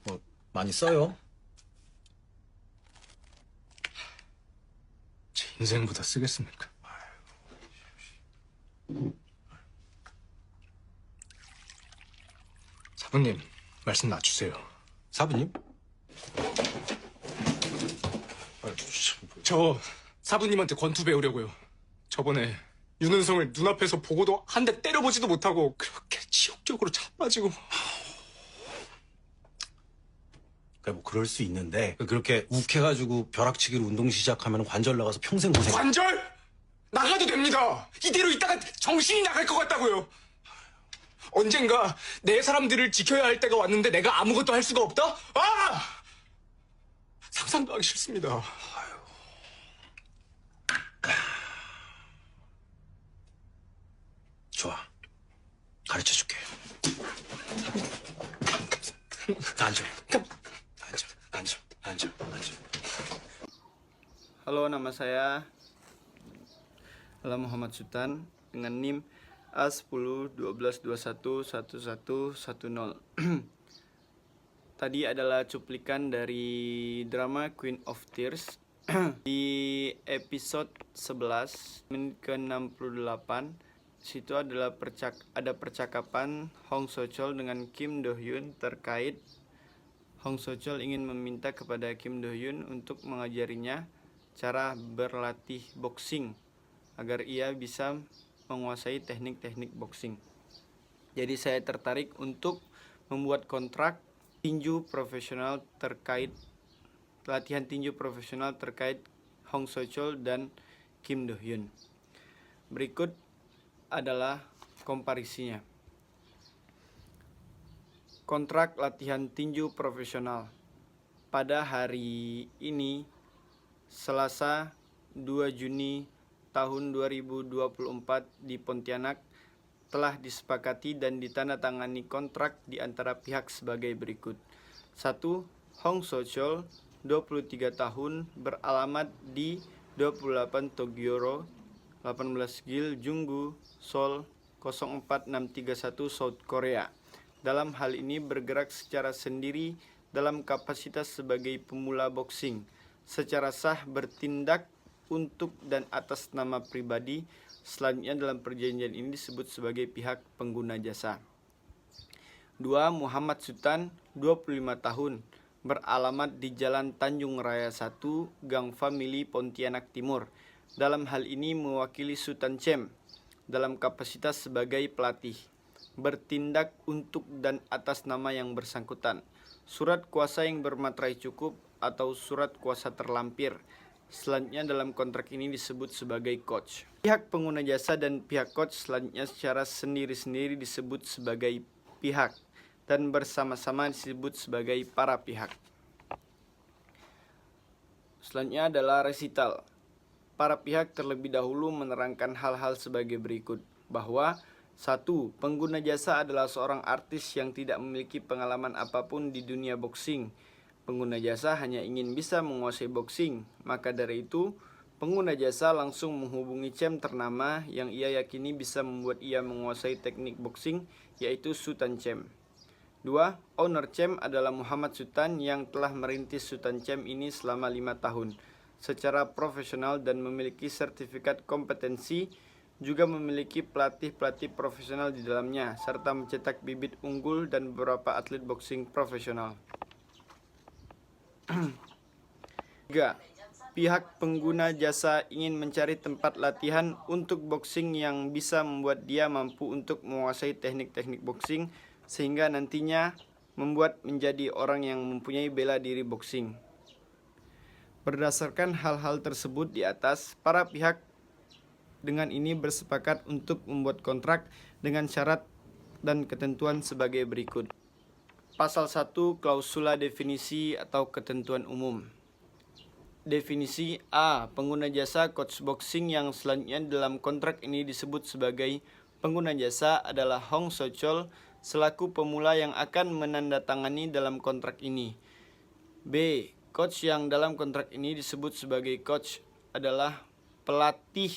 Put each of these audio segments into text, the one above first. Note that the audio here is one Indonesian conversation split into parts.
뭐 많이 써요? 제 인생보다 쓰겠습니까? 사부님, 말씀 낮추세요. 사부님? 저 사부님한테 권투 배우려고요. 저번에 윤은성을 눈앞에서 보고도 한 대 때려보지도 못하고 그렇게 지옥적으로 자빠지고. 그래 뭐 그럴 수 있는데 그렇게 욱해가지고 벼락치기로 운동 시작하면 관절 나가서 평생 고생. 관절? 나가도 됩니다. 이대로 있다가 정신이 나갈 것 같다고요. 언젠가 내 사람들을 지켜야 할 때가 왔는데 내가 아무것도 할 수가 없다? 상상도 하기 싫습니다. 좋아. 가르쳐 줄게. 앉아. 앉아. Halo, nama saya adalah Muhammad Sultan dengan NIM A1012211110. Tadi adalah cuplikan dari drama Queen of Tears di episode 11 menit ke-68. Situ adalah ada percakapan Hong So-chol dengan Kim Do-hyun terkait Hong So-chol ingin meminta kepada Kim Do-hyun untuk mengajarinya cara berlatih boxing agar ia bisa menguasai teknik-teknik boxing. Jadi saya tertarik untuk membuat kontrak tinju profesional terkait latihan tinju profesional terkait Hong So-chol dan Kim Do-hyun. Berikut adalah komparisinya. Kontrak latihan tinju profesional pada hari ini Selasa 2 Juni tahun 2024 di Pontianak telah disepakati dan ditandatangani kontrak di antara pihak sebagai berikut. 1. Hong So-chol, 23 tahun, beralamat di 28 Togyo 18 Gil Junggu, Seoul 04631 South Korea. Dalam hal ini bergerak secara sendiri dalam kapasitas sebagai pemula boxing, secara sah bertindak untuk dan atas nama pribadi. Selanjutnya dalam perjanjian ini disebut sebagai pihak pengguna jasa. 2. Muhammad Sultan, 25 tahun, beralamat di Jalan Tanjung Raya 1, Gang Family, Pontianak Timur. Dalam hal ini mewakili Sultan Chem dalam kapasitas sebagai pelatih, bertindak untuk dan atas nama yang bersangkutan. Surat kuasa yang bermaterai cukup atau surat kuasa terlampir. Selanjutnya dalam kontrak ini disebut sebagai coach. Pihak pengguna jasa dan pihak coach selanjutnya secara sendiri-sendiri disebut sebagai pihak dan bersama-sama disebut sebagai para pihak. Selanjutnya adalah resital. Para pihak terlebih dahulu menerangkan hal-hal sebagai berikut, bahwa 1. Pengguna jasa adalah seorang artis yang tidak memiliki pengalaman apapun di dunia boxing. Pengguna jasa hanya ingin bisa menguasai boxing, maka dari itu pengguna jasa langsung menghubungi Chem ternama yang ia yakini bisa membuat ia menguasai teknik boxing, yaitu Sultan Chem. 2. Owner Chem adalah Muhammad Sultan yang telah merintis Sultan Chem ini selama 5 tahun secara profesional dan memiliki sertifikat kompetensi, juga memiliki pelatih-pelatih profesional di dalamnya, serta mencetak bibit unggul dan beberapa atlet boxing profesional. 3. Pihak pengguna jasa ingin mencari tempat latihan untuk boxing yang bisa membuat dia mampu untuk menguasai teknik-teknik boxing, sehingga nantinya membuat menjadi orang yang mempunyai bela diri boxing. Berdasarkan hal-hal tersebut di atas, para pihak dengan ini bersepakat untuk membuat kontrak dengan syarat dan ketentuan sebagai berikut. Pasal 1, klausula definisi atau ketentuan umum. Definisi A. Pengguna jasa coach boxing yang selanjutnya dalam kontrak ini disebut sebagai pengguna jasa adalah Hong So-chol selaku pemula yang akan menandatangani dalam kontrak ini. B. Coach yang dalam kontrak ini disebut sebagai coach adalah pelatih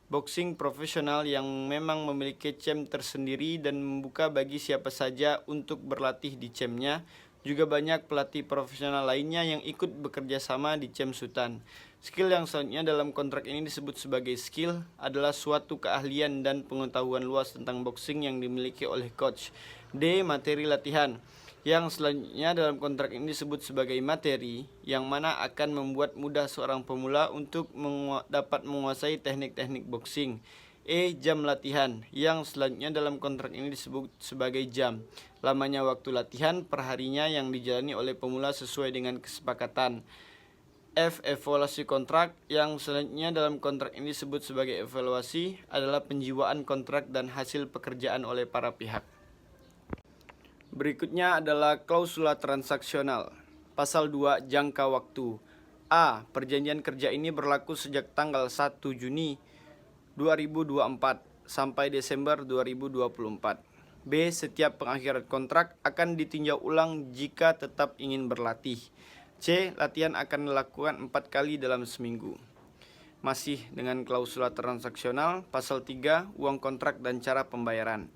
boxing profesional yang memang memiliki camp tersendiri dan membuka bagi siapa saja untuk berlatih di campnya. Juga banyak pelatih profesional lainnya yang ikut bekerja sama di camp Sultan. Skill yang selanjutnya dalam kontrak ini disebut sebagai skill adalah suatu keahlian dan pengetahuan luas tentang boxing yang dimiliki oleh coach. D. Materi latihan. Yang selanjutnya dalam kontrak ini disebut sebagai materi, yang mana akan membuat mudah seorang pemula untuk dapat menguasai teknik-teknik boxing. E. Jam latihan. Yang selanjutnya dalam kontrak ini disebut sebagai jam. Lamanya waktu latihan perharinya yang dijalani oleh pemula sesuai dengan kesepakatan. F. Evaluasi kontrak. Yang selanjutnya dalam kontrak ini disebut sebagai evaluasi adalah penjiwaan kontrak dan hasil pekerjaan oleh para pihak. Berikutnya adalah klausula transaksional. Pasal 2, jangka waktu. A. Perjanjian kerja ini berlaku sejak tanggal 1 Juni 2024 sampai Desember 2024. B. Setiap pengakhiran kontrak akan ditinjau ulang jika tetap ingin berlatih. C. Latihan akan dilakukan 4 kali dalam seminggu. Masih dengan klausula transaksional, pasal 3, uang kontrak dan cara pembayaran.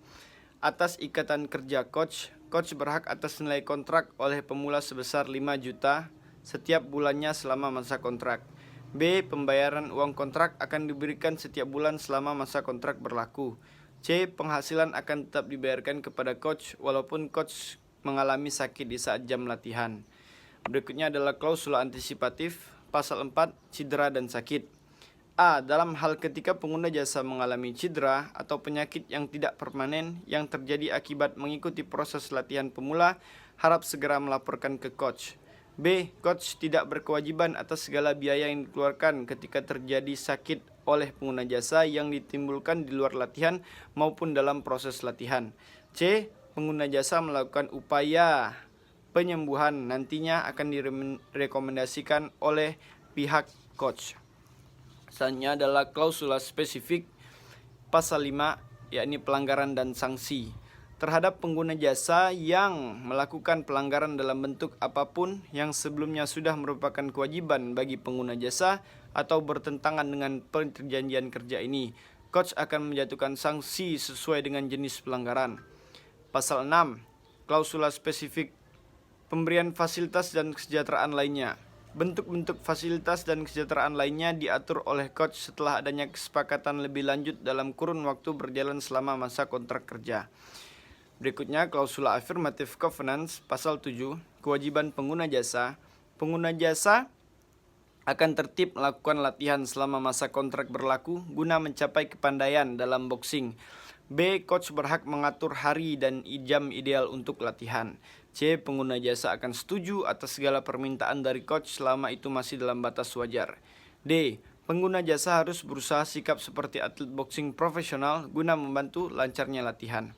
Atas ikatan kerja coach berhak atas nilai kontrak oleh pemula sebesar 5 juta setiap bulannya selama masa kontrak. B. Pembayaran uang kontrak akan diberikan setiap bulan selama masa kontrak berlaku. C. Penghasilan akan tetap dibayarkan kepada coach walaupun coach mengalami sakit di saat jam latihan. Berikutnya adalah klausula antisipatif, pasal 4, cedera dan sakit. A. Dalam hal ketika pengguna jasa mengalami cedera atau penyakit yang tidak permanen yang terjadi akibat mengikuti proses latihan pemula, harap segera melaporkan ke coach. B. Coach tidak berkewajiban atas segala biaya yang dikeluarkan ketika terjadi sakit oleh pengguna jasa yang ditimbulkan di luar latihan maupun dalam proses latihan. C. Pengguna jasa melakukan upaya penyembuhan nantinya akan direkomendasikan oleh pihak coach. Selanjutnya adalah klausula spesifik pasal 5, yakni pelanggaran dan sanksi. Terhadap pengguna jasa yang melakukan pelanggaran dalam bentuk apapun yang sebelumnya sudah merupakan kewajiban bagi pengguna jasa atau bertentangan dengan perjanjian kerja ini, coach akan menjatuhkan sanksi sesuai dengan jenis pelanggaran. Pasal 6, klausula spesifik pemberian fasilitas dan kesejahteraan lainnya. Bentuk-bentuk fasilitas dan kesejahteraan lainnya diatur oleh coach setelah adanya kesepakatan lebih lanjut dalam kurun waktu berjalan selama masa kontrak kerja. Berikutnya klausula affirmative covenants pasal 7, kewajiban pengguna jasa. Pengguna jasa akan tertib melakukan latihan selama masa kontrak berlaku guna mencapai kepandaian dalam boxing. B. Coach berhak mengatur hari dan jam ideal untuk latihan. C. Pengguna jasa akan setuju atas segala permintaan dari coach selama itu masih dalam batas wajar. D. Pengguna jasa harus berusaha sikap seperti atlet boxing profesional guna membantu lancarnya latihan.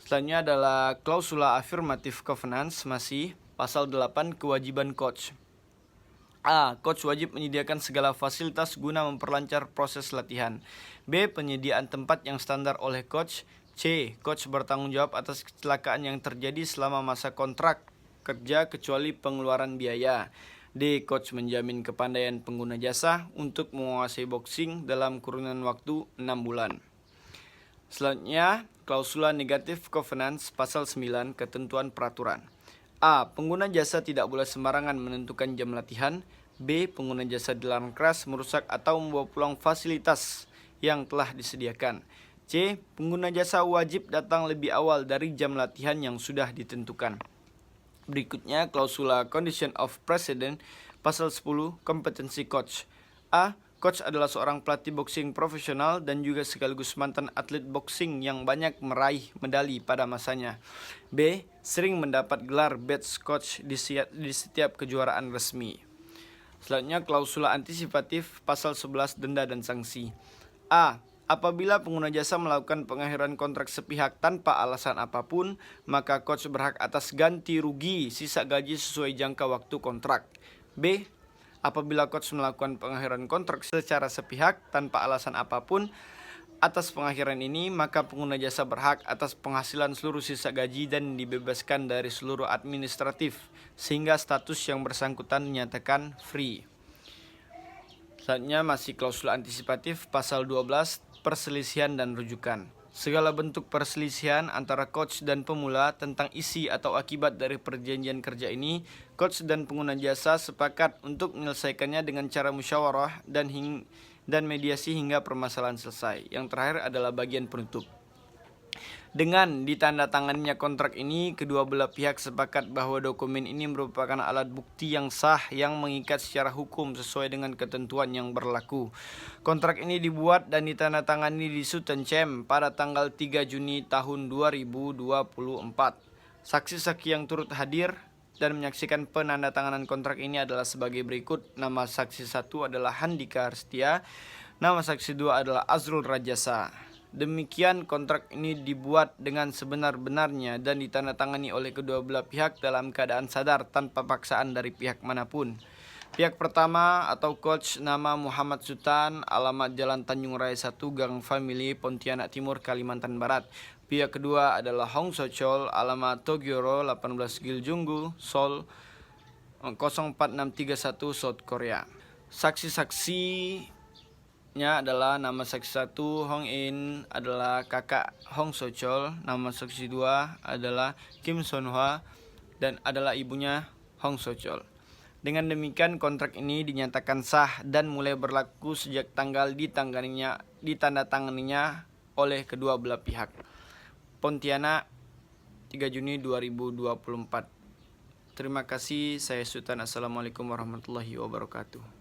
Selanjutnya adalah klausula affirmative covenants, masih pasal 8, kewajiban coach. A. Coach wajib menyediakan segala fasilitas guna memperlancar proses latihan. B. Penyediaan tempat yang standar oleh coach. C. Coach bertanggung jawab atas kecelakaan yang terjadi selama masa kontrak kerja kecuali pengeluaran biaya. D. Coach menjamin kepandaian pengguna jasa untuk menguasai boxing dalam kurungan waktu 6 bulan. Selanjutnya, klausula negative covenants pasal 9, ketentuan peraturan. A. Pengguna jasa tidak boleh sembarangan menentukan jam latihan. B. Pengguna jasa dilarang keras, merusak atau membawa pulang fasilitas yang telah disediakan. C. Pengguna jasa wajib datang lebih awal dari jam latihan yang sudah ditentukan. Berikutnya klausula condition of precedent pasal 10, kompetensi coach. A. Coach adalah seorang pelatih boxing profesional dan juga sekaligus mantan atlet boxing yang banyak meraih medali pada masanya. B. Sering mendapat gelar badge coach di setiap kejuaraan resmi. Selanjutnya klausula antisipatif pasal 11, denda dan sanksi. A. Apabila pengguna jasa melakukan pengakhiran kontrak sepihak tanpa alasan apapun, maka coach berhak atas ganti rugi sisa gaji sesuai jangka waktu kontrak. B. Apabila coach melakukan pengakhiran kontrak secara sepihak tanpa alasan apapun atas pengakhiran ini, maka pengguna jasa berhak atas penghasilan seluruh sisa gaji dan dibebaskan dari seluruh administratif sehingga status yang bersangkutan dinyatakan free. Selanjutnya masih klausul antisipatif pasal 12 perselisihan dan rujukan. Segala bentuk perselisihan antara coach dan pemula tentang isi atau akibat dari perjanjian kerja ini, coach dan pengguna jasa sepakat untuk menyelesaikannya dengan cara musyawarah dan mediasi hingga permasalahan selesai. Yang terakhir adalah bagian penutup. Dengan ditandatanganinya kontrak ini, kedua belah pihak sepakat bahwa dokumen ini merupakan alat bukti yang sah yang mengikat secara hukum sesuai dengan ketentuan yang berlaku. Kontrak ini dibuat dan ditandatangani di Sutencem pada tanggal 3 Juni tahun 2024. Saksi-saksi yang turut hadir dan menyaksikan penandatanganan kontrak ini adalah sebagai berikut. Nama saksi 1 adalah Handika Arstia, nama saksi 2 adalah Azrul Rajasa. Demikian kontrak ini dibuat dengan sebenar-benarnya dan ditandatangani oleh kedua belah pihak dalam keadaan sadar tanpa paksaan dari pihak manapun. Pihak pertama atau coach nama Muhammad Sultan, alamat Jalan Tanjung Raya 1, Gang Family, Pontianak Timur, Kalimantan Barat. Pihak kedua adalah Hong Sochol, alamat Tokyo 18 Giljunggu, Seoul 04631, South Korea. Saksi-saksi adalah nama saksi 1 Hong In adalah kakak Hong Sochol, nama saksi 2 adalah Kim Sonhwa dan adalah ibunya Hong Sochol. Dengan demikian kontrak ini dinyatakan sah dan mulai berlaku sejak tanggal ditandatanganinya oleh kedua belah pihak. Pontianak 3 Juni 2024. Terima kasih, saya Sultan. Assalamualaikum warahmatullahi wabarakatuh.